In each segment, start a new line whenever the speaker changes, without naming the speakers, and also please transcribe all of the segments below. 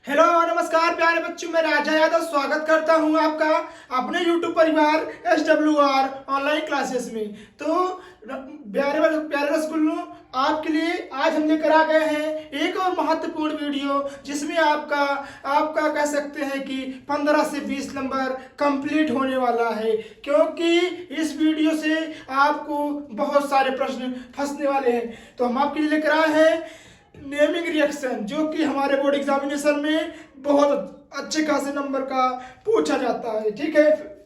Hello नमस्कार प्यारे बच्चों, मैं राजा यादव स्वागत करता हूं आपका अपने YouTube परिवार SWR ऑनलाइन क्लासेस में। तो प्यारे रसगुल्लों, आपके लिए आज हम लेकर आ गए हैं एक और महत्वपूर्ण वीडियो, जिसमें आपका कह सकते हैं कि 15 से 20 नंबर कंप्लीट होने वाला है, क्योंकि इस वीडियो से आपको बहुत सारे प्रश्न फंसने वाले हैं। तो हम आपके लिए लेकर आए हैं नेमिंग रिएक्शन, जो कि हमारे बोर्ड एग्जामिनेशन में बहुत अच्छे खासे नंबर का पूछा जाता है। ठीक है,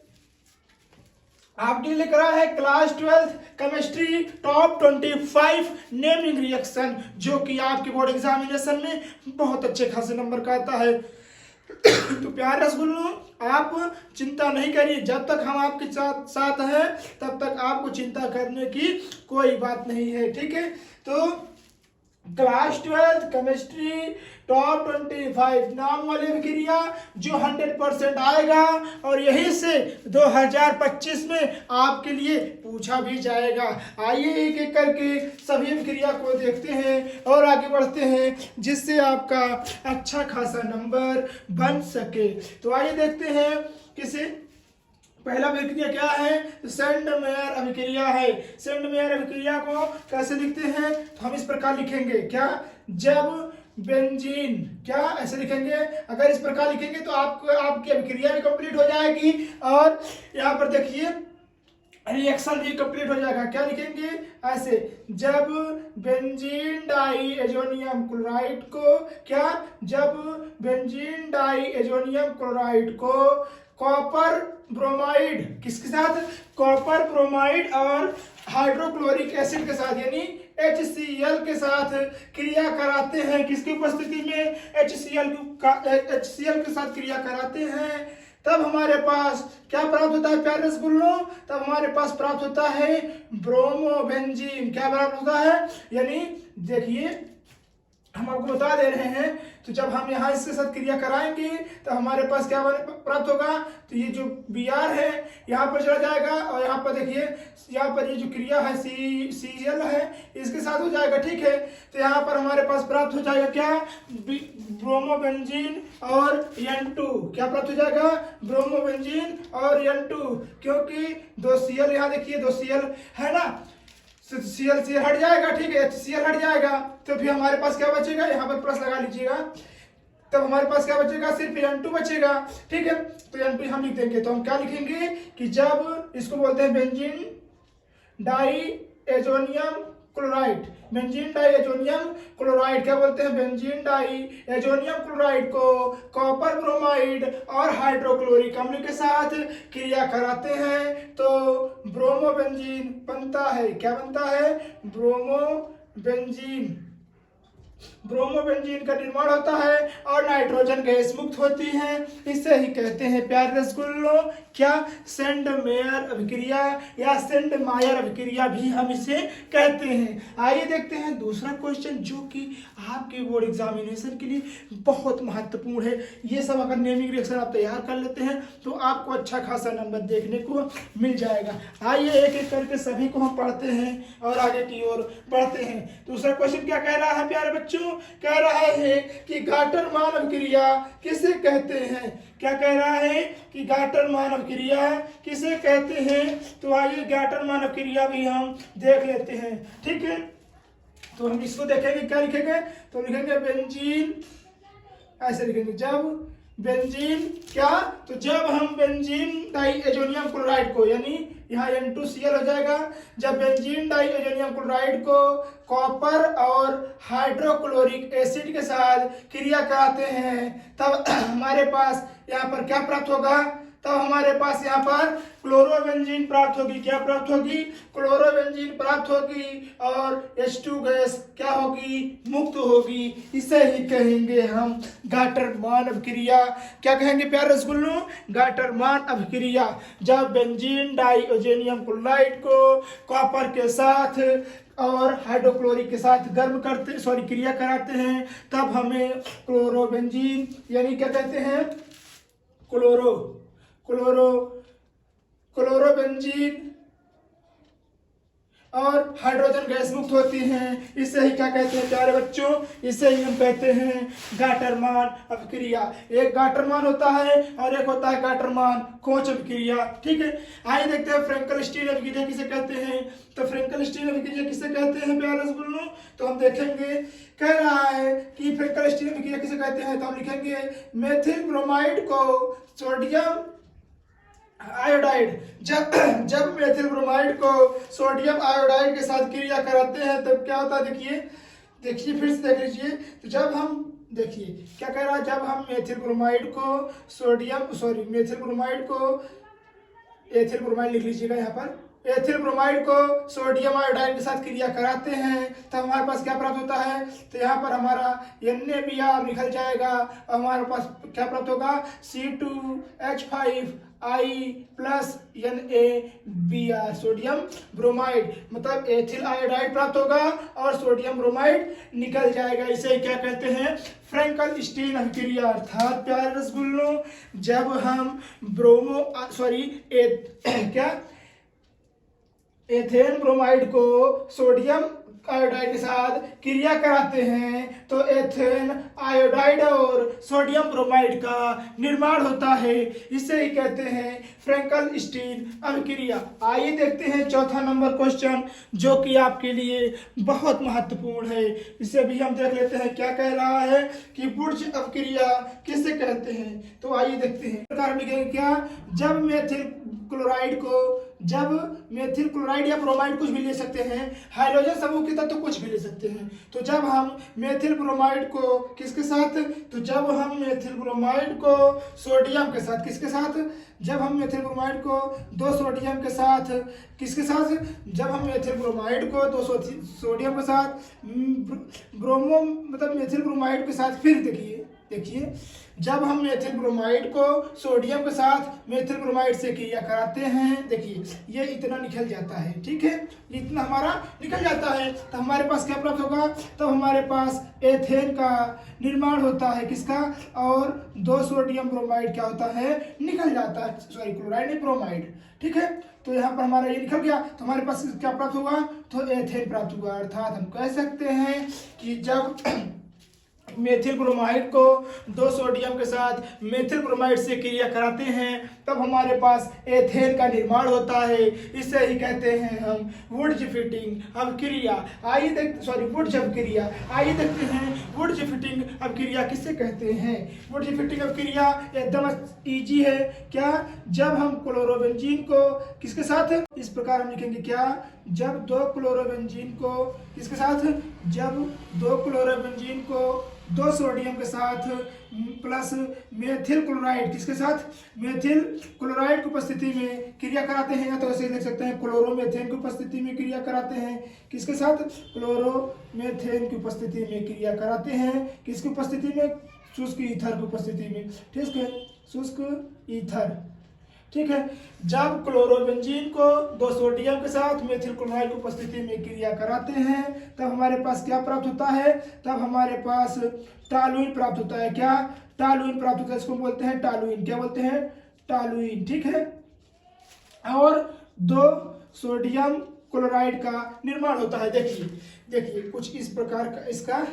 आपके लिए लेकर आया है class 12 chemistry top 25 naming reaction, जो कि आपके बोर्ड एग्जामिनेशन में बहुत अच्छे खासे नंबर का आता है। तो प्यारे रसगुल्लों, आप चिंता नहीं करिए, जब तक हम आपके साथ हैं तब तक आपको चिंता करने की कोई बात नहीं है। ठीक है, तो क्लास 12 केमिस्ट्री टॉप 25 नाम वाली अभिक्रिया जो 100% आएगा, और यही से 2025 में आपके लिए पूछा भी जाएगा। आइए एक एक करके सभी अभिक्रिया को देखते हैं और आगे बढ़ते हैं, जिससे आपका अच्छा खासा नंबर बन सके। तो आइए देखते हैं किसे। पहला अभिक्रिया क्या है? सेंड मेयर अभिक्रिया है। सेंड मेयर अभिक्रिया को कैसे लिखते हैं? तो हम इस प्रकार लिखेंगे, क्या? जब बेंजीन, क्या ऐसे लिखेंगे? अगर इस प्रकार लिखेंगे तो आपकी अभिक्रिया भी कंप्लीट हो जाएगी, और यहाँ पर देखिए रिएक्शन भी कंप्लीट हो जाएगा। क्या लिखेंगे? ऐसे, जब बेंजीन डाई एजोनियम क्लोराइड को, क्या? जब बेंजीन डाई एजोनियम क्लोराइड को कॉपर ब्रोमाइड, किसके साथ? कॉपर ब्रोमाइड और हाइड्रोक्लोरिक एसिड के साथ, यानी HCl के साथ क्रिया कराते हैं। किसकी उपस्थिति में? HCl के साथ क्रिया कराते हैं, तब हमारे पास क्या प्राप्त होता है प्यारे रसगुल्लों? तब हमारे पास प्राप्त होता है ब्रोमोबेंजीन। क्या प्राप्त होता है? यानी देखिए, हम आपको बता दे रहे हैं, तो जब हम यहाँ इसके साथ क्रिया कराएंगे तो हमारे पास क्या प्राप्त होगा? तो ये जो Br है यहाँ पर चला जाएगा, और यहाँ पर देखिए, यहाँ पर ये जो क्रिया है Cl है, इसके साथ हो जाएगा। ठीक है, तो यहाँ पर हमारे पास प्राप्त हो जाएगा क्या? ब्रोमोबेंजीन और N2। क्या प्राप्त हो जाएगा? ब्रोमोबेंजीन और N2, क्योंकि 2 Cl यहाँ देखिए, 2 Cl है ना, Cl से हट जाएगा। ठीक है, HCl हट जाएगा, तो फिर हमारे पास क्या बचेगा? यहाँ पर प्लस लगा लीजिएगा, तब हमारे पास क्या बचेगा? सिर्फ N2 बचेगा। ठीक है, तो N2 हम लिख देंगे, तो हम क्या लिखेंगे कि जब इसको बोलते हैं benzene diazonium chloride. Benzene diazonium chloride क्या बोलते हैं? बेंजीन डाई एजोनियम क्लोराइड को कॉपर ब्रोमाइड और हाइड्रोक्लोरिक अम्ल के साथ क्रिया कराते हैं, तो ब्रोमोबेंजीन बनता है। क्या बनता है? ब्रोमोबेंजीन। ब्रोमोबेंजीन का निर्माण होता है और नाइट्रोजन गैस मुक्त होती है। इसे ही कहते हैं प्यारे रसगुल्लों, क्या? सेंड मेयर अभिक्रिया या सेंड मायर अभिक्रिया भी हम इसे कहते हैं। आइए देखते हैं दूसरा क्वेश्चन, जो कि आपके बोर्ड एग्जामिनेशन के लिए बहुत महत्वपूर्ण है। ये सब अगर नेमिंग रिएक्शन आप तैयार कर लेते हैं तो आपको अच्छा खासा नंबर देखने को मिल जाएगा। आइए एक एक करके सभी को हम पढ़ते हैं और आगे की ओर बढ़ते हैं। दूसरा क्वेश्चन क्या कह रहा है प्यारे बच्चों? कह रहा है कि गाटरमान अभिक्रिया किसे कहते हैं? क्या कह रहा है कि गाटरमान अभिक्रिया किसे कहते हैं? तो आइए गाटरमान अभिक्रिया भी हम देख लेते हैं। ठीक है, तो हम इसको देखेंगे, क्या लिखेंगे? तो लिखेंगे बेंजीन, ऐसे लिखेंगे, जब बेंजीन, क्या? तो जब हम बेंजीन डाई एजोनियम क्लोराइड को, यानी यहाँ N2Cl हो जाएगा, जब बेंजीन डाई एजोनियम क्लोराइड को कॉपर और हाइड्रोक्लोरिक एसिड के साथ क्रिया कराते हैं, तब हमारे पास यहाँ पर क्या प्राप्त होगा? तब हमारे पास यहाँ पर क्लोरोबेंजीन प्राप्त होगी। क्या प्राप्त होगी? क्लोरोबेंजीन प्राप्त होगी, और H2 गैस क्या होगी? मुक्त होगी। इसे ही कहेंगे हम गाटरमान अभिक्रिया। क्या कहेंगे प्यारे रसगुल्लों? गाटरमान अभिक्रिया। जब बेंजीन डाई एजोनियम क्लोराइड को कॉपर के साथ और हाइड्रोक्लोरिक के साथ क्रिया कराते हैं, तब हमें क्लोरोबेंजीन, यानी क्या कहते हैं? क्लोरोबेंजीन और हाइड्रोजन गैस मुक्त होती हैं। इसे ही क्या कहते हैं प्यारे बच्चों, इसे ही हम कहते हैं गाटरमान अभिक्रिया। एक गाटरमान होता है और एक होता है गाटरमान कोच अभिक्रिया। ठीक है, आइए देखते हैं फ्रैंकल स्टील अभिक्रिया किसे कहते हैं। तो फ्रैंकल स्टील अभिक्रिया किसे कहते हैं प्यारे रसगुल्लों, तो हम देखेंगे। कह रहा है कि फ्रैंकल स्टील अभिक्रिया किसे कहते हैं, तो हम लिखेंगे मेथिल ब्रोमाइड को सोडियम आयोडाइड, जब मेथिल ब्रोमाइड को सोडियम आयोडाइड के साथ क्रिया कराते हैं तब क्या होता है, देखिए फिर से देख लीजिए। तो जब हम देखिए क्या कह रहा है, जब हम मेथिल ब्रोमाइड को एथिल ब्रोमाइड लिख लीजिएगा यहाँ पर, एथिल ब्रोमाइड को सोडियम आयोडाइड के साथ क्रिया कराते हैं तो हमारे पास क्या प्राप्त होता है, तो यहाँ पर हमारा NaBr निकल जाएगा और हमारे पास क्या प्राप्त होगा, C2H5I plus NaBr sodium bromide, मतलब एथिल आयोडाइड प्राप्त होगा और सोडियम ब्रोमाइड निकल जाएगा। इसे क्या कहते हैं, फ्रैंकल स्टील अभिक्रिया। अर्थात प्यारे रसगुल्लों, जब हम एथेन ब्रोमाइड को सोडियम आयोडाइड के साथ क्रिया कराते हैं तो एथेन आयोडाइड और सोडियम ब्रोमाइड का निर्माण होता है। इसे ही कहते हैं फ्रैंकल स्टील अभिक्रिया। आइए देखते हैं चौथा नंबर क्वेश्चन, जो कि आपके लिए बहुत महत्वपूर्ण है। इसे भी हम देख लेते हैं। क्या कह रहा है कि वुड्स अभिक्रिया किसे कहते हैं, तो आइए देखते हैं। प्रकार लिखेंगे क्या, जब मेथिल क्लोराइड या ब्रोमाइड कुछ भी ले सकते हैं, हाइड्रोजन समूह की तत्व कुछ भी ले सकते हैं। तो जब हम मेथिल ब्रोमाइड को किसके साथ, तो जब हम मेथिल ब्रोमाइड को सोडियम के साथ किसके साथ, जब हम मेथिल ब्रोमाइड को दो सोडियम के साथ किसके साथ, जब हम मेथिल ब्रोमाइड को दो सोडियम के साथ मेथिल ब्रोमाइड के साथ, फिर देखिए जब हम मेथिल ब्रोमाइड को सोडियम के साथ मेथिल ब्रोमाइड से क्रिया कराते हैं, देखिए ये इतना निकल जाता है। ठीक है, इतना हमारा निकल जाता है तो हमारे पास क्या प्राप्त होगा, तो हमारे पास एथेन का निर्माण होता है किसका, और दो सोडियम ब्रोमाइड क्या होता है, निकल जाता है, सॉरी क्लोराइड नहीं ब्रोमाइड। ठीक है, तो यहाँ पर हमारा ये निकल गया तो हमारे पास क्या प्राप्त हुआ, तो एथेन प्राप्त हुआ। अर्थात हम कह सकते हैं कि जब मेथिल ब्रोमाइड को दो सोडियम के साथ मेथिल ब्रोमाइड से क्रिया कराते हैं तब हमारे पास एथेन का निर्माण होता है। इसे ही कहते हैं हम वुड्स फिटिंग अभिक्रिया। वुड्स अभिक्रिया। आइए देखते हैं वुड्स फिटिंग अभिक्रिया किसे कहते हैं। वुड्स फिटिंग अभिक्रिया एकदम इजी है। क्या, जब हम क्लोरोबेंजीन को किसके साथ, इस प्रकार हम लिखेंगे क्या, जब दो क्लोरोबेंजीन को किसके साथ, जब दो क्लोरोबेंजीन को दो सोडियम के साथ प्लस मेथिल क्लोराइड किसके साथ, मेथिल क्लोराइड की उपस्थिति में क्रिया कराते हैं, या तो ऐसे लिख सकते हैं क्लोरोमेथेन की उपस्थिति में क्रिया कराते हैं, किसके साथ, क्लोरोमेथेन की उपस्थिति में क्रिया कराते हैं, किसकी उपस्थिति में, शुष्क ईथर की उपस्थिति में। ठीक है, शुष्क ईथर। ठीक है, जब क्लोरोबेंजीन को दो सोडियम के साथ मेथिल क्लोराइड की उपस्थिति में क्रिया कराते हैं तब हमारे पास क्या प्राप्त होता है, तब हमारे पास टॉलुइन प्राप्त होता है। क्या, टॉलुइन प्राप्त होता है, इसको बोलते हैं टॉलुइन। क्या बोलते हैं, टॉलुइन। ठीक है, और दो सोडियम क्लोराइड का निर्माण होता है। देखिए कुछ इस प्रकार का इसका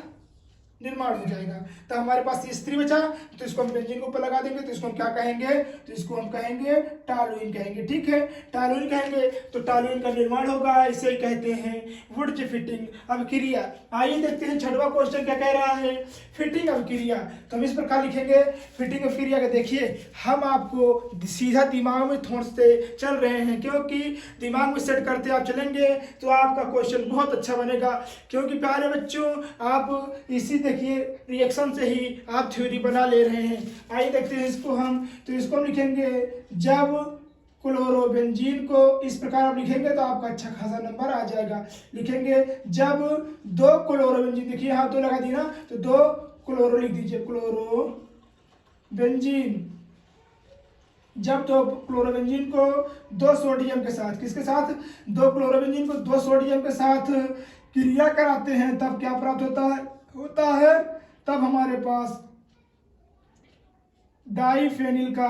निर्माण हो जाएगा। तो हमारे पास स्त्री बचा तो इसको हम बेंजीन के ऊपर लगा देंगे तो इसको हम क्या कहेंगे, तो इसको हम कहेंगे टॉलुइन कहेंगे। ठीक है, टॉलुइन कहेंगे तो टॉलुइन का निर्माण होगा। इसे कहते हैं वुड्स फिटिंग अभिक्रिया। आइए देखते हैं छठवां क्वेश्चन क्या कह रहा है, फिटिंग अभिक्रिया। तो हम इस प्रकार लिखेंगे फिटिंग अभिक्रिया का। देखिए हम आपको सीधा दिमाग में थोड़ते चल रहे हैं, क्योंकि दिमाग में सेट करते आप चलेंगे तो आपका क्वेश्चन बहुत अच्छा बनेगा। क्योंकि प्यारे बच्चों, आप इसी देखिए रिएक्शन से ही आप थ्योरी बना ले रहे हैं। आइए देखते हैं इसको हम लिखेंगे, जब क्लोरोबेंजीन को इस प्रकार आप लिखेंगे तो आपका अच्छा खासा नंबर आ जाएगा। लिखेंगे जब दो क्लोरोबेंजीन, देखिए यहाँ दो लगा दी ना, तो दो क्लोरो लिख दीजिए, क्लोरोबेंजीन। जब दो क्लोरोबेंजीन को दो सोडियम के साथ किसके साथ, दो क्लोरोबेंजीन को दो सोडियम के साथ क्रिया कराते हैं तब क्या प्राप्त होता है, तब हमारे पास डाइफेनिल का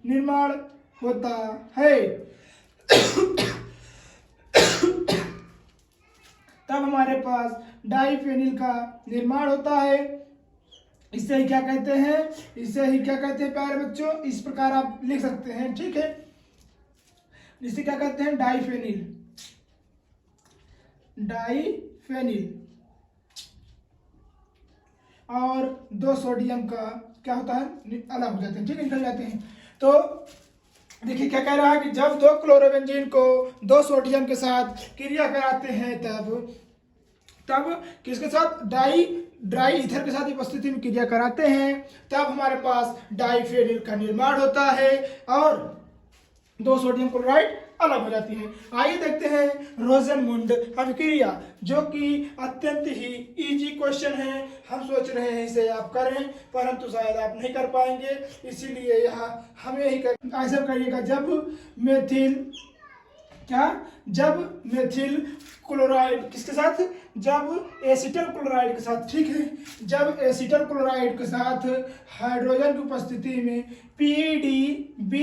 निर्माण होता है। तब हमारे पास डाइफेनिल का निर्माण होता है। इसे ही क्या कहते हैं, इसे ही क्या कहते हैं प्यारे बच्चों, इस प्रकार आप लिख सकते हैं, ठीक है। इसे क्या कहते हैं, डाइफेनिल, डाइफेनिल। और 2 सोडियम का क्या होता है, अलग हो जाते हैं, ठीक है, निकल जाते हैं। तो देखिए क्या कह रहा है कि जब 2 क्लोरोबेंजीन को 2 सोडियम के साथ क्रिया कराते हैं तब किसके साथ, ड्राई ईथर के साथ उपस्थिति में क्रिया कराते हैं, तब हमारे पास डाइफेनिल का निर्माण होता है और 2 सोडियम क्लोराइड अलग हो जाती है। आइए देखते हैं रोजेनमुंड अभिक्रिया, जो कि अत्यंत ही इजी क्वेश्चन है। हम सोच रहे हैं इसे आप करें, परंतु शायद आप नहीं कर पाएंगे, इसीलिए यहाँ हमें ही ऐसा करिएगा। जब मेथिल क्लोराइड किसके साथ, जब एसिटल क्लोराइड के साथ, ठीक है, जब एसिटल क्लोराइड के साथ हाइड्रोजन की उपस्थिति में PDB,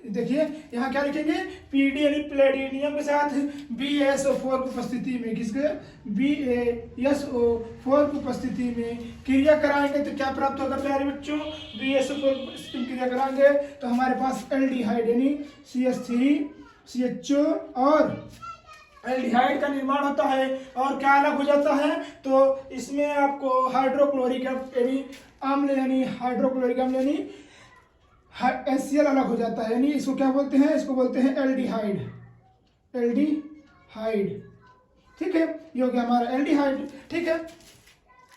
देखिए यहाँ क्या लिखेंगे, PD यानी प्लेटिनियम के साथ BaSO4 की उपस्थिति में, किसके, BaSO4 की उपस्थिति में क्रिया कराएंगे तो क्या प्राप्त होगा प्यारे बच्चों, BaSO4 की उपस्थिति में क्रिया कराएंगे तो हमारे पास एल्डिहाइड यानी CH3CHO और एल्डिहाइड का निर्माण होता है। और क्या अलग हो जाता है, तो इसमें आपको हाइड्रोक्लोरिक अम्ल यानी हाइड्रोक्लोरिक अम्ल यानी HCl अलग हो जाता है, यानी इसको क्या बोलते हैं, इसको बोलते हैं एल्डिहाइड, ठीक है, ये हो गया हमारा एल्डिहाइड, ठीक है।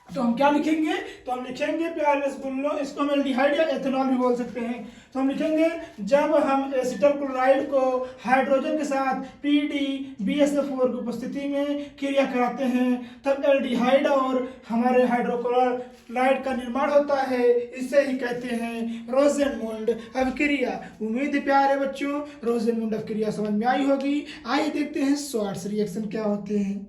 तो हम क्या लिखेंगे, तो हम लिखेंगे प्यारे रसगुल्लों, इसको हम एल्डिहाइड या एथेनॉल भी बोल सकते हैं। तो हम लिखेंगे जब हम एसिटल क्लोराइड को हाइड्रोजन के साथ PDBSO4 की उपस्थिति में क्रिया कराते हैं तब एल्डिहाइड और हमारे हाइड्रोक्लोराइड का निर्माण होता है। इसे ही कहते हैं रोजेनमुंड अभिक्रिया। उम्मीद है प्यारे बच्चों रोजेनमुंड अभिक्रिया समझ में आई होगी। आइए देखते हैं श्वार्ट्ज रिएक्शन क्या होते हैं।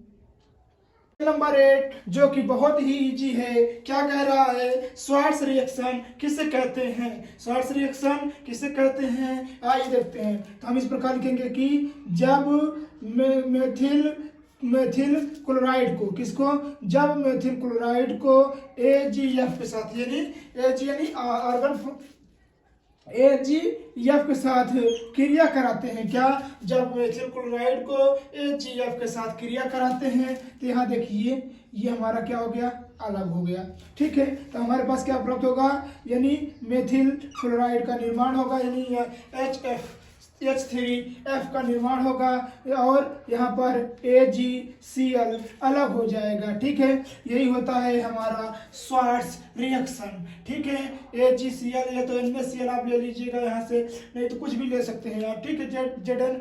नंबर 8 जो कि बहुत ही इजी है, क्या कह रहा है, श्वार्ट्ज रिएक्शन किसे कहते हैं, श्वार्ट्ज रिएक्शन किसे कहते हैं, आइए देखते हैं। तो हम इस प्रकार लिखेंगे कि जब मेथिल क्लोराइड को, किसको, जब मेथिल क्लोराइड को AgF के साथ यानी AgF के साथ क्रिया कराते हैं, क्या, जब मेथिल क्लोराइड को AgF के साथ क्रिया कराते हैं तो यहाँ देखिए ये हमारा क्या हो गया, अलग हो गया, ठीक है। तो हमारे पास क्या प्राप्त होगा, यानी मेथिल क्लोराइड का निर्माण होगा, यानी H3F का निर्माण होगा और यहाँ पर AgCl अलग हो जाएगा, ठीक है। यही होता है हमारा श्वार्ट्ज रिएक्शन, ठीक है। AgCl या तो NaCl आप ले लीजिएगा यहाँ से, नहीं तो कुछ भी ले सकते हैं आप, ठीक है, Zn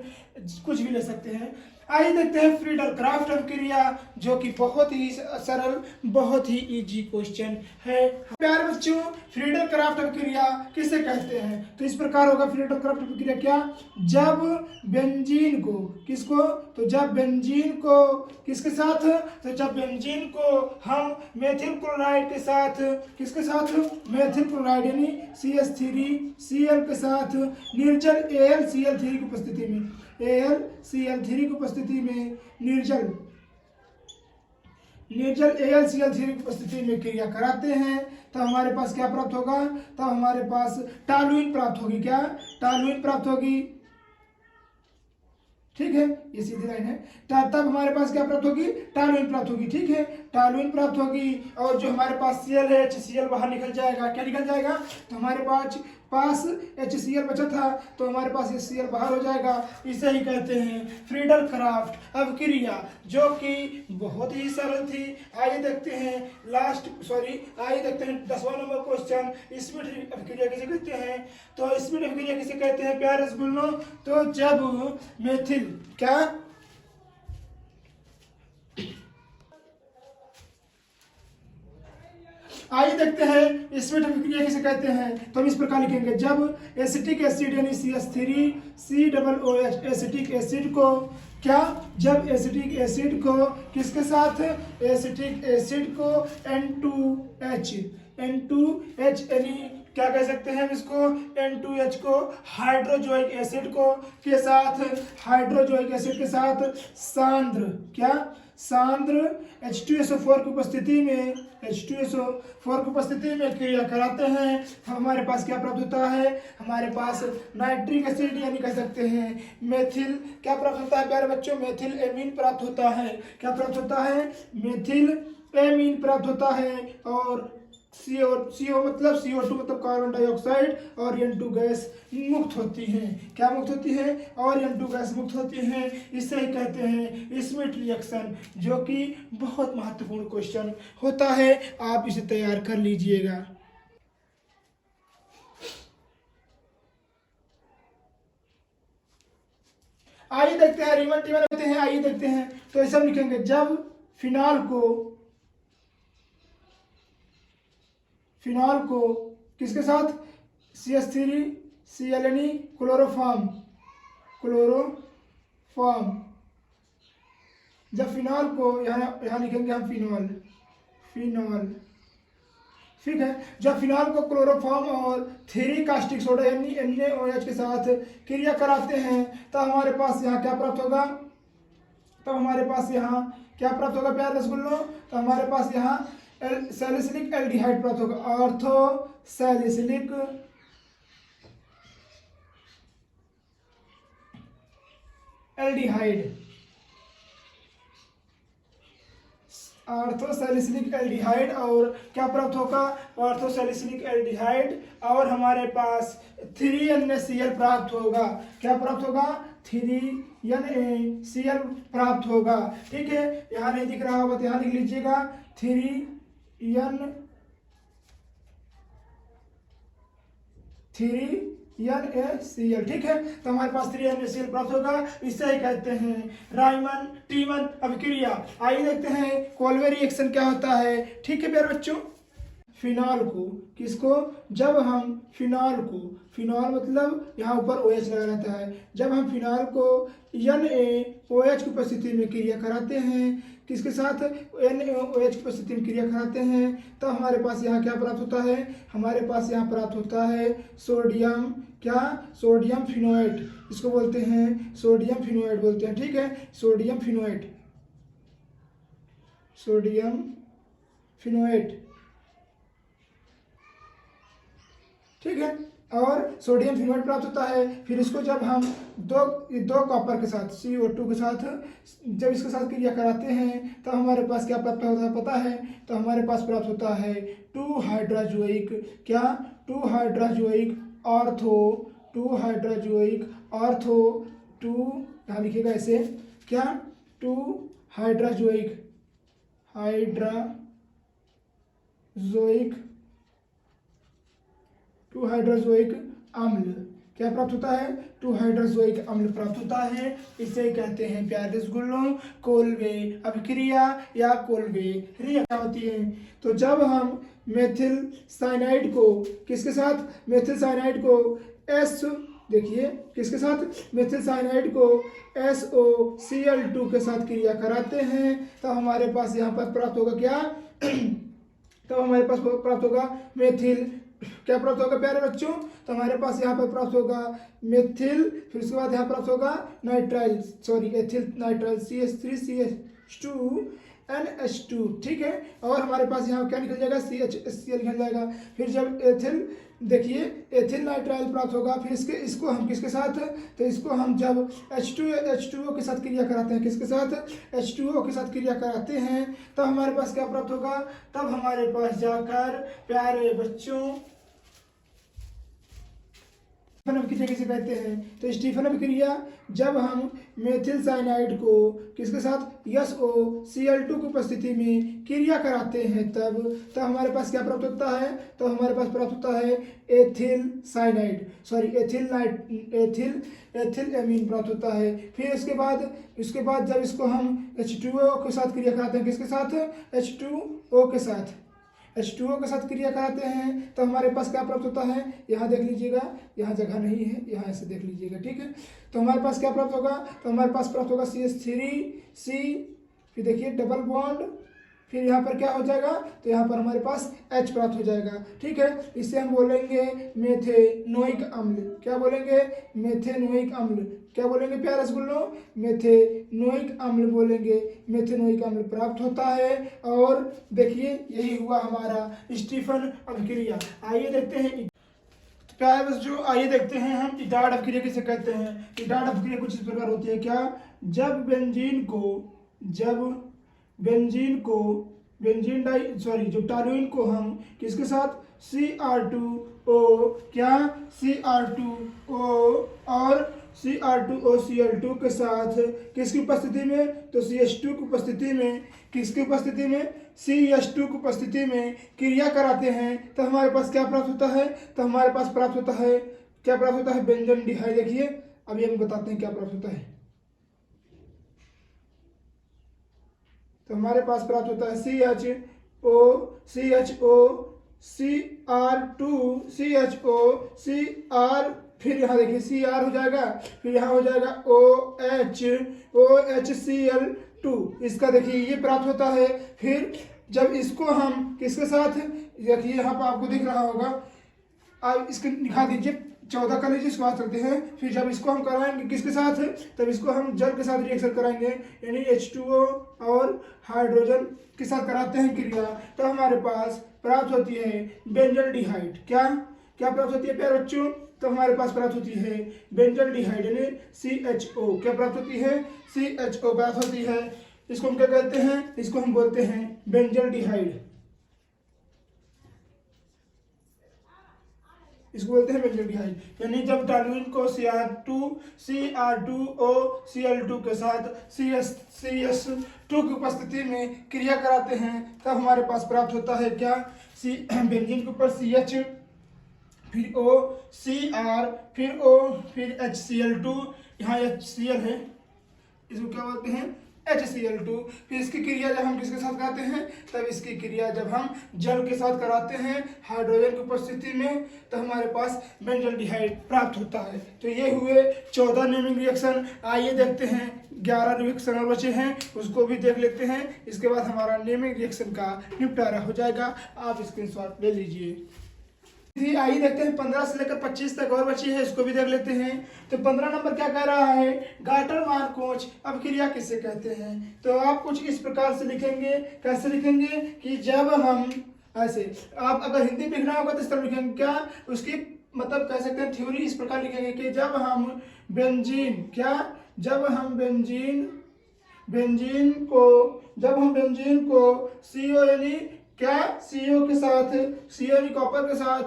कुछ भी ले सकते हैं। आइए देखते हैं फ्रीडल क्राफ्ट अभिक्रिया, जो कि बहुत ही सरल, बहुत ही इजी क्वेश्चन है प्यारे बच्चों। फ्रीडल क्राफ्ट अभिक्रिया किसे कहते हैं, तो इस प्रकार होगा फ्रीडल क्राफ्ट अभिक्रिया, क्या, जब बेंजीन को, किसको, तो जब बेंजीन को किसके साथ, तो जब बेंजीन को हम मेथिल क्लोराइड के साथ, किसके साथ, मेथिल क्लोराइड यानी CH3Cl के साथ निर्जल AlCl3 की उपस्थिति में, AlCl3 की उपस्थिति में निर्जल AlCl3 की उपस्थिति में क्रिया कराते हैं तो हमारे पास क्या प्राप्त होगा, तो हमारे पास टॉलुइन प्राप्त होगी, क्या, टॉलुइन प्राप्त होगी, ठीक है, ये सीधी लाइन है। तब हमारे पास क्या प्राप्त होगी, टॉलुइन प्राप्त होगी, ठीक है, टॉलुइन प्राप्त होगी। और जो हमारे पास Cl है, HCl बाहर निकल जाएगा, क्या निकल जाएगा, तो हमारे पास HCl बचा था तो हमारे पास HCl बाहर हो जाएगा। इसे ही कहते हैं फ्रीडल क्राफ्ट अभिक्रिया, जो कि बहुत ही सरल थी। आइए देखते हैं आइए देखते हैं 10वां नंबर क्वेश्चन, स्पीड अभिक्रिया किसे कहते हैं, तो स्पीड अभिक्रिया किसे कहते हैं प्यारे रसगुल्लों, तो जब मेथिल, क्या, आइए देखते हैं स्पीड अभिक्रिया किसे कहते हैं, तो हम इस प्रकार लिखेंगे, जब एसिटिक एसिड यानी CH3COOH एसिटिक एसिड को, क्या, जब एसिटिक एसिड को किसके साथ, एसिटिक एसिड को N2H यानी क्या कह सकते हैं इसको, N2H को हाइड्रोजोइक एसिड को के साथ, हाइड्रोजोइक एसिड के साथ सांद्र, क्या सांद्र H2SO4 की उपस्थिति में, H2SO4 की उपस्थिति में क्रिया कराते हैं। हमारे पास क्या प्राप्त होता है, हमारे पास नाइट्रिक एसिड यानी कह सकते हैं मेथिल, क्या प्राप्त होता है प्यारे बच्चों, मेथिल एमीन प्राप्त होता है। क्या प्राप्त होता है, मेथिल एमीन प्राप्त होता है। और CO मतलब CO2 मतलब कार्बन डाइऑक्साइड और N2 गैस मुक्त होती है। क्या मुक्त होती है, और N2 गैस मुक्त होती है। इसे ही कहते हैं स्मिथ रिएक्शन, जो कि बहुत महत्वपूर्ण क्वेश्चन होता है, आप इसे तैयार कर लीजिएगा। आइए देखते हैं, रीमन टीमन देखते हैं, आइए देखते हैं। तो ऐसा लिखेंगे, जब फिनॉल को किसके साथ, CH3 ClNe क्लोरोफॉर्म, जब फिनॉल को यहाँ लिखेंगे हम फिनॉल, ठीक है। जब फिनॉल को क्लोरोफॉर्म और 3 कास्टिक सोडा यानी NaOH के साथ क्रिया कराते हैं तो हमारे पास यहाँ क्या प्राप्त होगा, प्यारे रसगुल्लों, तो हमारे पास यहाँ सैलिसिलिक एल्डिहाइड प्राप्त होगा, ऑर्थो सैलिसिलिक एल्डिहाइड, और क्या प्राप्त होगा, ऑर्थोसैलिसिलिक एल्डिहाइड, और हमारे पास 3NaCl प्राप्त होगा। क्या प्राप्त होगा, 3NaCl प्राप्त होगा, ठीक है। यहाँ नहीं दिख रहा होगा तो यहाँ लिख लीजिएगा 3NaCl, ठीक है। तो हमारे पास 3NaCl प्राप्त होगा, इसे ही कहते हैं राइमन टीमन अभिक्रिया। आइए देखते हैं कोल्वे रिएक्शन क्या होता है, ठीक है प्यारे बच्चों। फिनॉल को किसको, जब हम फिनॉल मतलब यहाँ ऊपर OH लगा रहता है, जब हम फिनॉल को NaOH की उपस्थिति में क्रिया कराते हैं, किसके साथ, NaOH की उपस्थिति में क्रिया कराते हैं, तो हमारे पास यहाँ क्या प्राप्त होता है, हमारे पास यहाँ प्राप्त होता है सोडियम, क्या, सोडियम फिनोएट, इसको बोलते हैं सोडियम फिनोएट बोलते हैं, ठीक है। सोडियम फिनोएट, ठीक है। और सोडियम फिनोएट प्राप्त होता है। फिर इसको जब हम दो कॉपर के साथ CO2 के साथ जब इसके साथ क्रिया कराते हैं तो हमारे पास क्या प्राप्त होता है पता है, तो हमारे पास प्राप्त होता है 2 हाइड्रोजोइक, क्या, 2 हाइड्रोजोइक ऑर्थो 2, यहाँ लिखिएगा ऐसे, क्या, 2 हाइड्रोजोइक अम्ल, क्या प्राप्त होता है, 2 हाइड्रोजोइक अम्ल प्राप्त होता है। इसे कहते हैं प्यारे रसगुल्लों कोल्वे अभिक्रिया या कोल्वे रिएक्शन होती है। तो जब हम मेथिल साइनाइड को किसके साथ, देखिए किसके साथ, मेथिल साइनाइड को SOCl2 के साथ क्रिया कराते हैं तो हमारे पास यहाँ पर प्राप्त होगा क्या तो हमारे पास प्राप्त होगा मेथिल, क्या प्राप्त होगा प्यारे बच्चों, तो हमारे पास यहाँ पर प्राप्त होगा मेथिल, फिर उसके बाद यहाँ प्राप्त होगा एथिल नाइट्राइल CH3CH2 NH2, ठीक है। और हमारे पास यहाँ क्या निकल जाएगा, CHCl निकल जाएगा। फिर जब एथिल, देखिए एथिल नाइट्राइल प्राप्त होगा, फिर इसको हम किसके साथ, तो इसको हम जब H2O के साथ क्रिया कराते हैं, किसके साथ, H2O के साथ क्रिया कराते हैं तब हमारे पास क्या प्राप्त होगा, तब हमारे पास जाकर प्यारे बच्चों स्टीफन अभिक्रिया किसे कहते हैं, तो स्टीफन अभिक्रिया जब हम मेथिल साइनाइड को किसके साथ, SOCl2 की उपस्थिति में क्रिया कराते हैं तब हमारे पास क्या प्राप्त होता है, तो हमारे पास प्राप्त होता है एथिल एमीन प्राप्त होता है। फिर इसके बाद जब इसको हम H2O के साथ क्रिया कराते हैं, किसके साथ, H2O के साथ क्रिया कराते हैं तो हमारे पास क्या प्राप्त होता है, यहाँ देख लीजिएगा, यहाँ जगह नहीं है, यहाँ ऐसे देख लीजिएगा, ठीक है। तो हमारे पास क्या प्राप्त होगा, तो हमारे पास प्राप्त होगा CH3C, फिर देखिए डबल बॉन्ड, फिर यहाँ पर क्या हो जाएगा, तो यहाँ पर हमारे पास H प्राप्त हो जाएगा। ठीक है, इसे हम बोलेंगे मेथेनोइक अम्ल। क्या बोलेंगे, मेथेनोइक अम्ल। क्या बोलेंगे प्यारे रसगुल्लों, मेथेनोइक अम्ल बोलेंगे। मेथेनोइक अम्ल प्राप्त होता है। और देखिए यही हुआ हमारा स्टीफन अभिक्रिया। आइए देखते हैं प्यारे बच्चों, आइए देखते हैं हम इटाड अभिक्रिया किसे कहते हैं। इटाड अभिक्रिया कुछ इस प्रकार होती है। क्या, जब जो टॉल्यूइन को हम किसके साथ, Cr2O, क्या Cr2O और Cr2OCl2 के साथ किसकी उपस्थिति में, तो CH2 की उपस्थिति में, किसकी उपस्थिति में, CH2 की उपस्थिति में क्रिया कराते हैं तो हमारे पास क्या प्राप्त होता है, तो हमारे पास प्राप्त होता है, क्या प्राप्त होता है, बेंजन डिहाइड। देखिए अभी हम बताते हैं क्या प्राप्त होता है। तो हमारे पास प्राप्त होता है CHO Cr2 CHO Cr, फिर यहाँ देखिए Cr हो जाएगा, फिर यहाँ हो जाएगा OHCl2, इसका देखिए ये प्राप्त होता है। फिर जब इसको हम किसके साथ, देखिए यहाँ पर आपको दिख रहा होगा, आप इसको दिखा दीजिए 14 कर लीजिए, इसको बात करते हैं। फिर जब इसको हम कराएंगे किसके साथ, तब इसको हम जल के साथ रिएक्शन कराएंगे, यानी H2O और हाइड्रोजन के साथ कराते हैं क्रिया, तो हमारे पास प्राप्त होती है बेंजल डिहाइड। क्या प्राप्त होती है प्यारे बच्चों, तो हमारे पास प्राप्त होती है बेंजल डिहाइड यानी CHO। क्या प्राप्त होती है, CHO प्राप्त होती है। इसको हम क्या कहते हैं, इसको हम बोलते हैं बेंजल डिहाइड, इसको बोलते हैं बेंजल डिहाइड। यानी जब टॉल्यूइन को Cr2OCl2 के साथ CS2 की उपस्थिति में क्रिया कराते हैं तब हमारे पास प्राप्त होता है क्या, बेंजीन के ऊपर CH, फिर O Cr, फिर O, फिर HCl2, यहाँ HCl है, इसको क्या बोलते हैं, HCl2। फिर इसकी क्रिया जब हम किसके साथ कराते हैं, तब इसकी क्रिया जब हम जल के साथ कराते हैं हाइड्रोजन की उपस्थिति में, तो हमारे पास बेंजल डिहाइड प्राप्त होता है। तो ये हुए 14 नेमिंग रिएक्शन। आइए देखते हैं 11 रिएक्शन और बचे हैं, उसको भी देख लेते हैं। इसके बाद हमारा नेमिंग रिएक्शन का निपटारा हो जाएगा। आप स्क्रीनशॉट ले लीजिए। आइए देखते हैं 15 से लेकर 25 तक और बची है, इसको भी देख लेते हैं। तो 15 नंबर क्या कह रहा है, गाटर-मार्कोच अभिक्रिया किसे कहते हैं। तो आप कुछ इस प्रकार से लिखेंगे, कैसे लिखेंगे कि जब हम ऐसे, आप अगर हिंदी में लिखना होगा तो इस तरह लिखेंगे, क्या उसकी मतलब कह सकते हैं थ्योरी इस प्रकार लिखेंगे कि जब हम बेंजीन को CO यानी क्या, CO के साथ, CO यानी कॉपर के साथ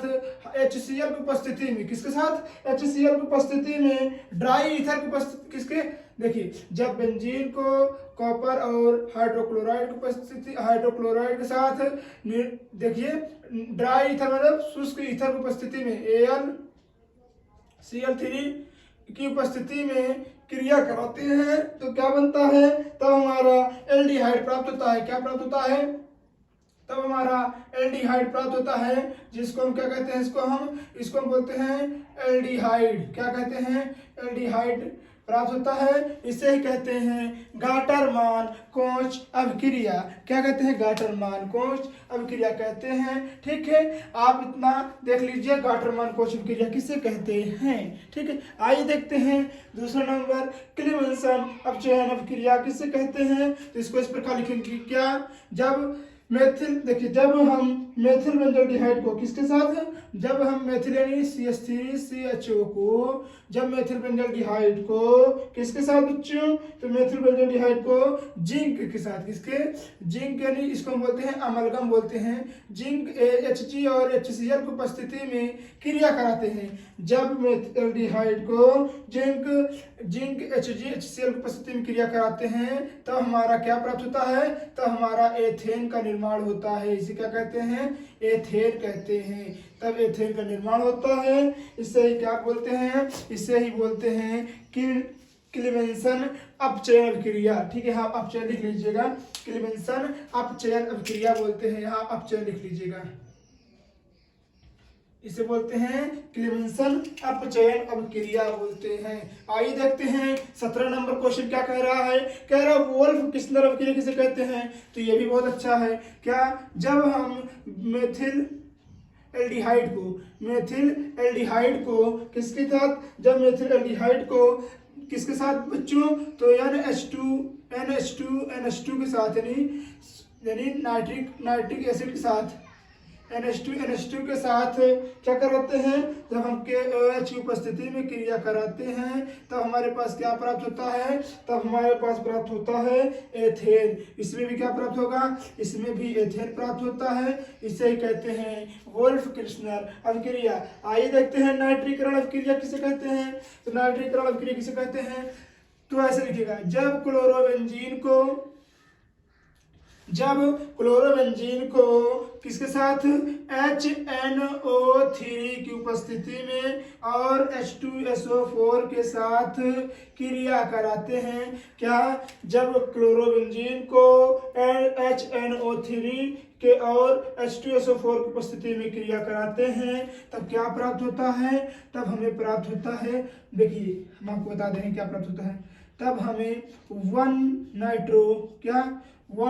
HCl की उपस्थिति में, किसके साथ, HCl की उपस्थिति में ड्राई ईथर की उपस्थिति, किसके, देखिए जब बेंजीन को कॉपर और हाइड्रोक्लोराइड के साथ, देखिए ड्राई ईथर मतलब शुष्क ईथर की उपस्थिति में AlCl3 की उपस्थिति में क्रिया कराते हैं तो क्या बनता है, तब हमारा एल्डिहाइड प्राप्त होता है। क्या प्राप्त होता है, तब हमारा एल्डिहाइड प्राप्त होता है, जिसको हम क्या कहते हैं, इसको हम बोलते हैं एल्डिहाइड। क्या कहते हैं, एल्डिहाइड प्राप्त होता है। इसे ही कहते हैं गाटर-मान-कोच अभिक्रिया। क्या कहते हैं, गाटर-मान-कोच अभिक्रिया कहते हैं। ठीक है, आप इतना देख लीजिए गाटर-मान-कोच अभिक्रिया किसे कहते हैं। ठीक है, आइए देखते हैं दूसरा नंबर, क्लीमेंसन अपचयन अभिक्रिया किसे कहते हैं। तो इसको इस प्रकार लिखेंगे, क्या, जब मेथिल, देखिए जब हम मेथिल बेंजल डिहाइड को किसके साथ, जब हम मेथिल यानी CH3CHO को, जब मेथिल बेंजल डिहाइड को किसके साथ बच्चों, तो मेथिल बेंजल डिहाइड को जिंक के साथ, किसके, जिंक यानी इसको हम बोलते हैं अमलगम बोलते हैं, जिंक Hg और HCl की उपस्थिति में क्रिया कराते हैं। जब मेथिल डिहाइड को जिंक Hg HCl की उपस्थिति में क्रिया कराते हैं तब हमारा क्या प्राप्त होता है, तब हमारा एथेन का निर्माण होता है। इसे क्या कहते हैं, एथेन कहते हैं। तब एथेन का निर्माण होता है। इसे ही क्या बोलते हैं, इसे ही बोलते हैं कि क्लीमेंसन अपचयन अभिक्रिया। ठीक है, हाँ अपचयन लिख लीजिएगा, क्लीमेंसन अपचयन अभिक्रिया बोलते हैं, यहाँ अपचयन लिख लीजिएगा। इसे बोलते हैं क्लेमेंसन अपचयन अभिक्रिया बोलते हैं। आइए देखते हैं 17 नंबर क्वेश्चन क्या कह रहा है। कह रहा है वोल्फ किस्लर अभिक्रिया किसे कहते हैं। तो ये भी बहुत अच्छा है। क्या, जब हम मेथिल एल्डिहाइड को किसके साथ, जब मेथिल एल्डिहाइड को किसके साथ बच्चों, तो NH2 के साथ यानी नाइट्रिक एसिड के साथ NH2 के साथ क्या कराते हैं, जब हम KOH की उपस्थिति में क्रिया कराते हैं तब हमारे पास क्या प्राप्त होता है, तब हमारे पास प्राप्त होता है एथेन। इसमें भी क्या प्राप्त होगा, इसमें भी एथेन प्राप्त होता है। इसे ही कहते हैं वोल्फ किस्लर अभिक्रिया। आइए देखते हैं नाइट्रीकरण अभिक्रिया किसे कहते हैं। तो नाइट्रीकरण अभिक्रिया किसे कहते हैं, तो ऐसे लिखिएगा, जब क्लोरोबेंजीन को किसके साथ HNO3 की उपस्थिति में और H2SO4 के साथ क्रिया कराते हैं। क्या, जब क्लोरोबेंजीन को HNO3 के और H2SO4 की उपस्थिति में क्रिया कराते हैं तब क्या प्राप्त होता है, तब हमें प्राप्त होता है, देखिए हम आपको बता दें क्या प्राप्त होता है। तब हमें 1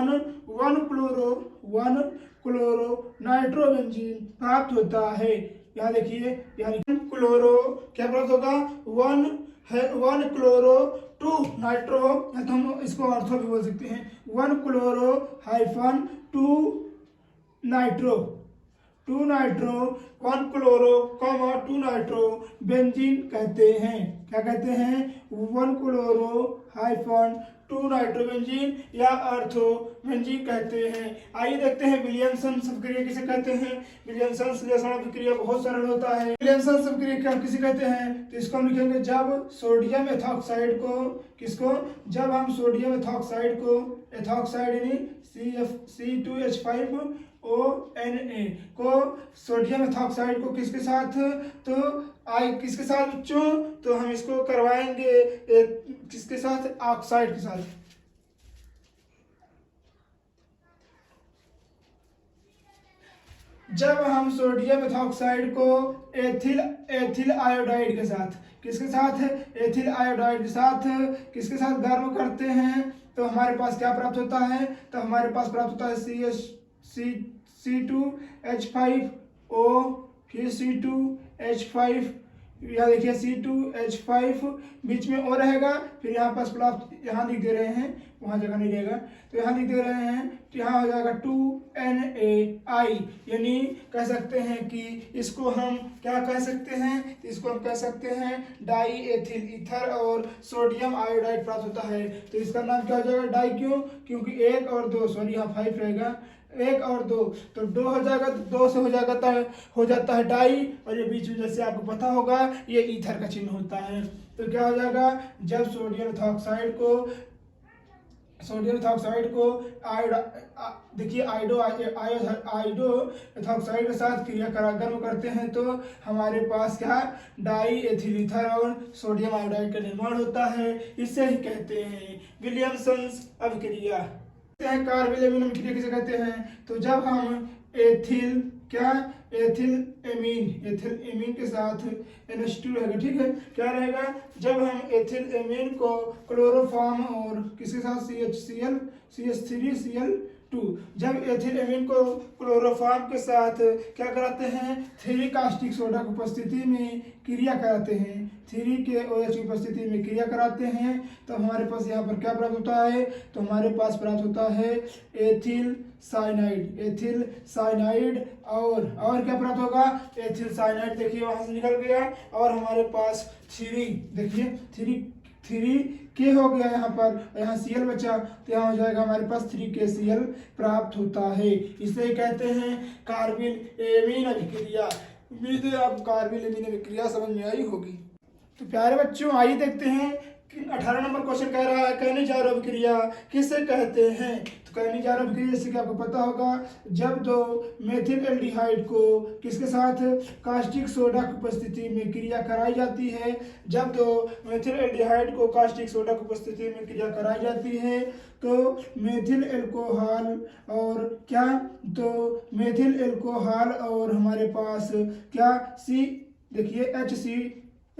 क्लोरो नाइट्रोबेंजीन प्राप्त होता है। यहाँ देखिए, यानी क्लोरो क्या प्राप्त होगा, 1 क्लोरो 2 नाइट्रो, या तो हम इसको ऑर्थो भी बोल सकते हैं, 1 chloro hyphen 2 nitro 1 chloro 2 nitro benzene कहते हैं। क्या कहते हैं, 1 क्लोरो हाइफन 2 नाइट्रोबेंजीन या अर्थो बेंजीन कहते हैं। आइए देखते हैं विलियमसन अभिक्रिया किसे कहते हैं। विलियमसन श्लेषण अभिक्रिया बहुत सरल होता है। विलियमसन अभिक्रिया क्या किसे कहते हैं, तो इसको हम लिखेंगे, जब सोडियम एथॉक्साइड को जब हम सोडियम एथॉक्साइड को यानी C2H5ONA को सोडियम एथॉक्साइड को किसके साथ, तो किसके साथ बच्चों, तो हम इसको करवाएंगे किसके साथ, ऑक्साइड के साथ। जब हम सोडियम एथॉक्साइड को एथिल आयोडाइड के साथ किसके साथ, एथिल आयोडाइड के साथ किसके साथ गर्म करते हैं तो हमारे पास क्या प्राप्त होता है, तो हमारे पास प्राप्त होता है C2H5O, फिर C2H5, यहाँ देखिए C2H5 बीच में O रहेगा, फिर यहाँ पास प्लस यहाँ लिख दे रहे हैं, वहाँ जगह नहीं रहेगा तो यहाँ लिख दे रहे हैं, तो यहाँ हो जाएगा 2NaI, यानी कह सकते हैं कि इसको हम क्या कह सकते हैं, इसको हम कह सकते हैं डाई एथिल ईथर और सोडियम आयोडाइड प्राप्त होता है। तो इसका नाम क्या हो जाएगा, डाई, क्यों, क्योंकि 1 और 2 सॉरी यहाँ 5 रहेगा, 1 और 2 तो 2 हो जाएगा, तो 2 से हो जाता है डाई, और ये बीच में जैसे आपको पता होगा ये ईथर का चिन्ह होता है। तो क्या हो जाएगा, जब सोडियम एथॉक्साइड को देखिए आयोडो एथॉक्साइड के साथ क्रिया गर्म करते हैं तो हमारे पास क्या, डाई एथिल ईथर और सोडियम आयोडाइड का निर्माण होता है। इसे ही कहते हैं विलियमसन अभिक्रिया। कार्बोनिल एमीन अभिक्रिया किसे कहते हैं, तो जब हम एथिल एमीन के साथ NH2 रहेगा, ठीक है, क्या रहेगा, जब हम एथिल एमीन को क्लोरोफॉर्म और किसके साथ CH3Cl2, जब एथिल एमीन को क्लोरोफॉर्म के साथ क्या कराते हैं, 3 कास्टिक सोडा की उपस्थिति में क्रिया कराते हैं, 3 के OH की उपस्थिति में क्रिया कराते हैं, तो हमारे पास यहाँ पर क्या प्राप्त होता है, तो हमारे पास प्राप्त होता है एथिल साइनाइड और क्या प्राप्त होगा, एथिल साइनाइड, देखिए वहां से निकल गया, और हमारे पास 3 देखिए 3K हो गया यहाँ पर, यहाँ Cl बचा, तो यहाँ हो जाएगा हमारे पास 3KCl प्राप्त होता है। इसे कहते हैं कार्बोनिल एमीन अभिक्रिया। उम्मीद है आपको कार्बोनिल एमीन अभिक्रिया समझ में आई होगी। तो प्यारे बच्चों आइए देखते हैं कि 18 नंबर क्वेश्चन कह रहा है कैनिजार अभिक्रिया किसे कहते हैं। तो कैनिजार अभिक्रिया जैसे कि आपको पता होगा, जब 2 मेथिल एल्डिहाइड को किसके साथ कास्टिक सोडा की उपस्थिति में क्रिया कराई जाती है, जब 2 मेथिल एल्डिहाइड को कास्टिक सोडा की उपस्थिति में क्रिया कराई जाती है तो मेथिल एल्कोहल और क्या, तो मेथिल एल्कोहल और हमारे पास क्या सी, देखिए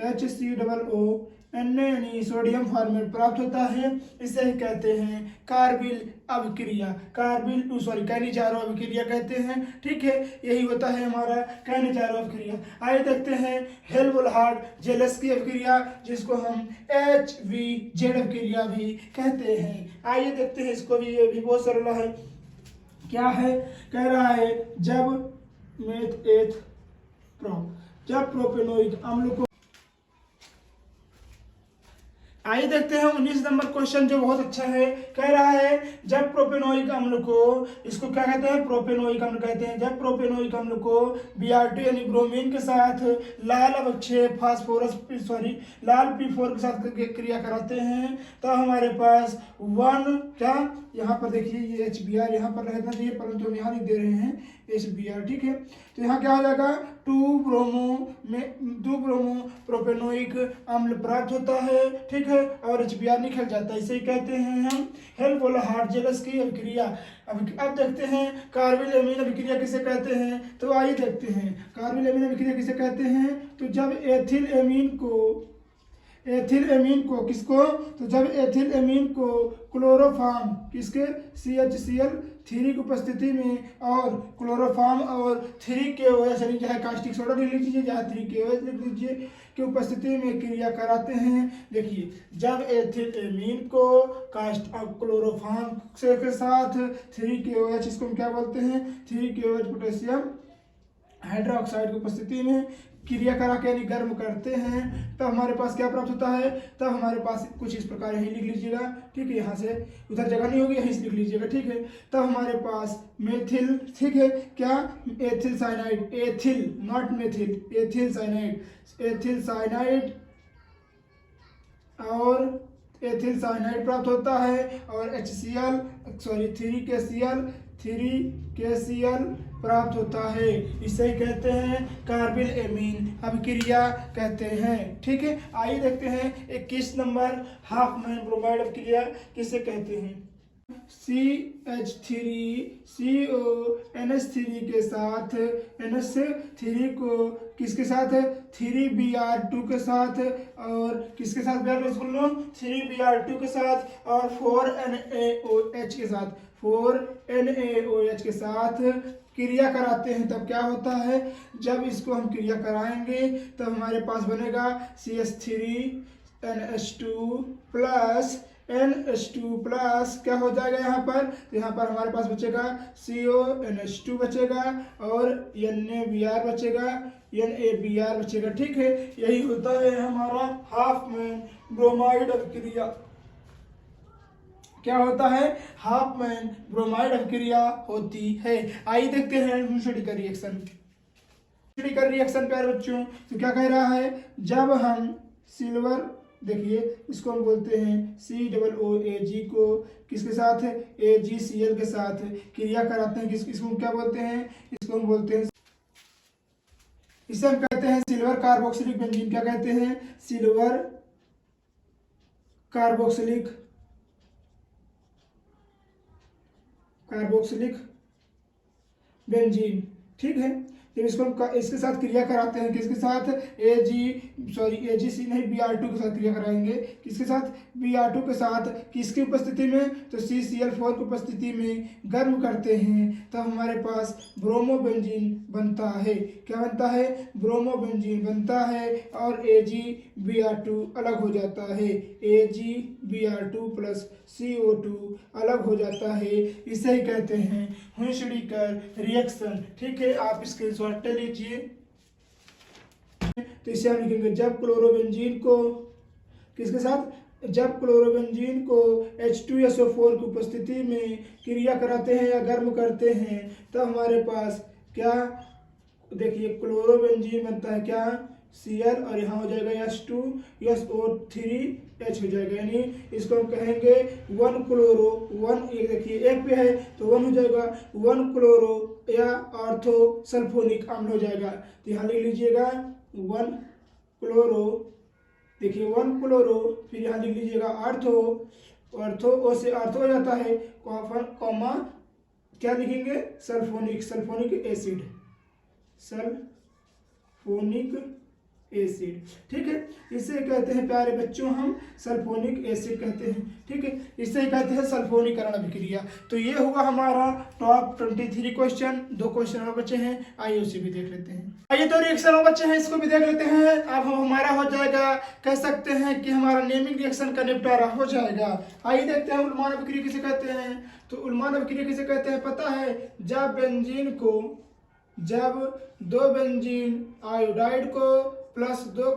HCOO यानी सोडियम फॉर्मेट प्राप्त होता है। इसे कहते हैं कार्बिल अभिक्रिया, कैनिजारो अभिक्रिया कहते हैं। ठीक है, यही होता है हमारा कैनिजारो अभिक्रिया। आइए देखते हैं हेल्महोल्ट्ज जेलेस्की अभिक्रिया, जिसको हम HVZ अभिक्रिया भी कहते हैं। आइए देखते हैं इसको भी, ये भी बहुत सरल है। क्या है, कह रहा है जब प्रोपेनोइक अम्ल को, आइए देखते हैं 19 नंबर क्वेश्चन जो बहुत अच्छा है। कह रहा है जब प्रोपेनोइक अम्ल को, इसको क्या कहते हैं, प्रोपेनोइक अम्ल कहते हैं। जब प्रोपेनोइक अम्ल को Br2 यानी ब्रोमीन के साथ लाल अवक्षेप लाल P4 के साथ क्रिया कराते हैं, तो हमारे पास क्या, यहाँ पर देखिए ये HBr यहाँ पर रहना चाहिए, परंतु हम यहाँ नहीं दे रहे हैं HBr। ठीक है, तो यहाँ क्या हो जाएगा, 2 ब्रोमो प्रोपेनोइक अम्ल प्राप्त होता है। ठीक है, और HBr निकल जाता है। इसे कहते हैं हम हेल्महोल्ट्ज जेलेस्की अभिक्रिया। अब देखते हैं कार्बिल एमीन अभिक्रिया किसे कहते हैं। तो आइए देखते हैं कार्बिल एमीन अभिक्रिया किसे कहते हैं। तो जब एथिल एमीन को किसको, तो जब एथिल एमीन को क्लोरोफॉर्म किसके CHCl3 की उपस्थिति में और क्लोरोफॉर्म और 3KOH यानी चाहे कास्टिक सोडा लिख लीजिए, चाहे 3KOH लिख लीजिए, की उपस्थिति में क्रिया कराते हैं। देखिए जब एथिल एमीन को क्लोरोफॉर्म के साथ 3KOH, इसको हम क्या बोलते हैं, 3KOH पोटेशियम हाइड्रोक्साइड की उपस्थिति में क्रिया करा के यानी गर्म करते हैं, तब हमारे पास क्या प्राप्त होता है। तब हमारे पास कुछ इस प्रकार यही लिख लीजिएगा। ठीक है, यहाँ से उधर जगह नहीं होगी, यहीं से लिख लीजिएगा। ठीक है, तब हमारे पास मेथिल, ठीक है, क्या ethyl cyanide, ethyl not methyl, ethyl cyanide और एथिल साइनाइड प्राप्त होता है, और 3KCl प्राप्त होता है। इसे कहते हैं कार्बिल एमीन अभिक्रिया कहते हैं। ठीक है, आइए देखते हैं 21 नंबर हाफमैन ब्रोमाइड अभिक्रिया किसे कहते हैं। CH3CONH3 के साथ NH3 को किसके साथ, 3Br2 के साथ, और किसके साथ, 3Br2 के साथ और 4NaOH के साथ, 4NaOH के साथ क्रिया कराते हैं। तब क्या होता है, जब इसको हम क्रिया कराएंगे तब हमारे पास बनेगा CH3NH2 प्लस क्या हो जाएगा यहाँ पर, तो यहाँ पर हमारे पास बचेगा CONH2 बचेगा और NaBr बचेगा। ठीक है, यही होता है हमारा हाफमैन ब्रोमाइड अभिक्रिया। क्या होता है, हाफमैन ब्रोमाइड अभिक्रिया होती है। आइए देखते हैं हुइसडी का रिएक्शन प्यारे बच्चों। तो क्या कह रहा है, जब हम सिल्वर, देखिए इसको हम बोलते हैं COOAG को किसके साथ, AgCl के साथ क्रिया कराते हैं, इसको क्या बोलते हैं, इसको हम बोलते हैं, इसे हम कहते हैं सिल्वर कार्बोक्सिलिक बेंजीन। क्या कहते हैं, सिल्वर कार्बोक्सिलिक बेंजीन। ठीक है, जब इसको हम इसके साथ क्रिया कराते हैं, किसके साथ, AgC नहीं Br2 के साथ क्रिया कराएंगे। किसके साथ, Br2 के साथ, किसकी उपस्थिति में, तो CCl4 की उपस्थिति में गर्म करते हैं, तब हमारे पास ब्रोमोबेंजीन बनता है। क्या बनता है, ब्रोमोबेंजीन बनता है, और AgBr2 अलग हो जाता है, AgBr2 प्लस CO2 अलग हो जाता है। इसे ही कहते हैं हुइसडी का रिएक्शन। ठीक है, आप इसके ले लीजिए। तो इसे हम लिखेंगे जब क्लोरोबेंजीन को किसके साथ, जब क्लोरोबेंजीन को H2SO4 की उपस्थिति में क्रिया कराते हैं या गर्म करते हैं, तब हमारे पास क्या, देखिए क्लोरोबेंजीन बनता है क्या, Cl और यहाँ हो जाएगा H2SO3H हो जाएगा, यानी इसको हम कहेंगे 1 क्लोरो 1, ये देखिए एक पे है तो 1 हो जाएगा, 1 क्लोरो या ऑर्थो सल्फोनिक अम्ल हो जाएगा। तो यहाँ लिख लीजिएगा 1 क्लोरो, देखिए 1 क्लोरो, फिर यहाँ लिख लीजिएगा ऑर्थो ऑर्थो, ओ से ऑर्थो हो जाता है, कॉमा क्या लिखेंगे, sulphonic, sulphonic acid, sulphonic acid. ठीक है, इसे कहते हैं प्यारे बच्चों हम सल्फोनिक एसिड कहते हैं। ठीक है, इसे कहते हैं सल्फोनीकरण अभिक्रिया। तो ये हुआ हमारा टॉप 23 क्वेश्चन। 2 क्वेश्चन और बचे हैं, आइए उसे भी देख लेते हैं। आइए 2 रिएक्शन और बचे हैं, इसको भी देख लेते हैं। अब हमारा हो जाएगा, कह सकते हैं कि हमारा नेमिंग रिएक्शन का निपटारा हो जाएगा। आइए देखते हैं उल्मान अभिक्रिया किसे कहते हैं। तो उल्मान अभिक्रिया किसे कहते हैं पता है, जब दो बेंजीन आयोडाइड को प्लस 2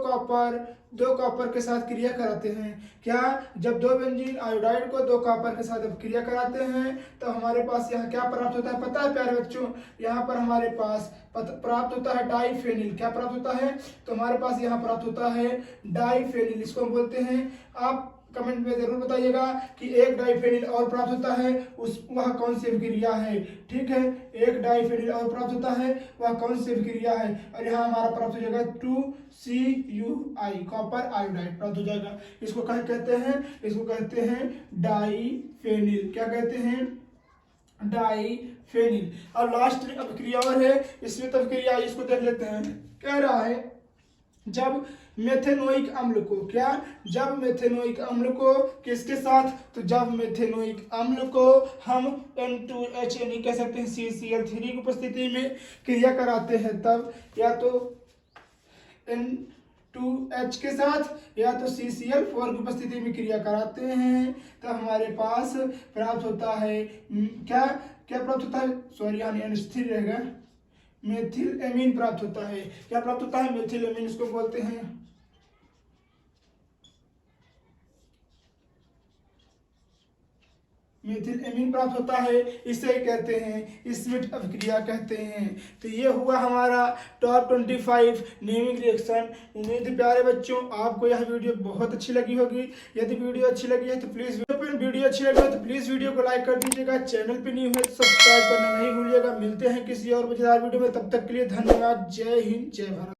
कॉपर के साथ क्रिया कराते हैं। क्या, जब 2 बेंजीन आयोडाइड को 2 कॉपर के साथ क्रिया कराते हैं तो हमारे पास यहाँ क्या प्राप्त होता है पता है प्यारे बच्चों, यहाँ पर हमारे पास प्राप्त होता है डाईफेनिल। क्या प्राप्त होता है, तो हमारे पास यहाँ प्राप्त होता है डाईफेनिल, इसको हम बोलते हैं। आप कमेंट में जरूर बताइएगा कि एक डाईफेनिल और प्राप्त होता है, वह कौन सी अभिक्रिया है। ठीक है, एक डाईफेनिल और प्राप्त होता है, वह कौन सी अभिक्रिया है। और यहाँ हमारा प्राप्त हो जाएगा 2CuI, कॉपर आयोडाइड प्राप्त हो जाएगा। इसको क्या कहते हैं, इसको कहते हैं डाईफेनिल। क्या कहते हैं, डाईफेनिल। और लास्ट अभिक्रिया और है, इसमें तो अभिक्रिया इसको देख लेते हैं। कह रहा है जब मेथेनोइक अम्ल को, क्या, जब मेथेनोइक अम्ल को किसके साथ, तो जब मेथेनोइक अम्ल को हम N2H यानी कह सकते हैं CCl3 की उपस्थिति में क्रिया कराते हैं, तब या तो N2H के साथ या तो CCl4 की उपस्थिति में क्रिया कराते हैं, तब हमारे पास प्राप्त होता है क्या प्राप्त होता है, सॉरी यानी स्थिर रहेगा, मेथिल एमीन प्राप्त होता है। क्या प्राप्त होता है, मेथिल एमीन, इसको बोलते हैं मेथिल एमीन प्राप्त होता है, इसे कहते हैं स्मिथ अभिक्रिया कहते हैं। तो ये हुआ हमारा टॉप 25 नेमिंग रिएक्शन। उम्मीद है प्यारे बच्चों आपको यह वीडियो बहुत अच्छी लगी होगी। यदि वीडियो अच्छी लगी है तो प्लीज़ वीडियो को लाइक कर दीजिएगा। चैनल पे नहीं हुए तो सब्सक्राइब करना नहीं भूलिएगा। मिलते हैं किसी और मजेदार वीडियो में, तब तक के लिए धन्यवाद। जय हिंद, जय भारत।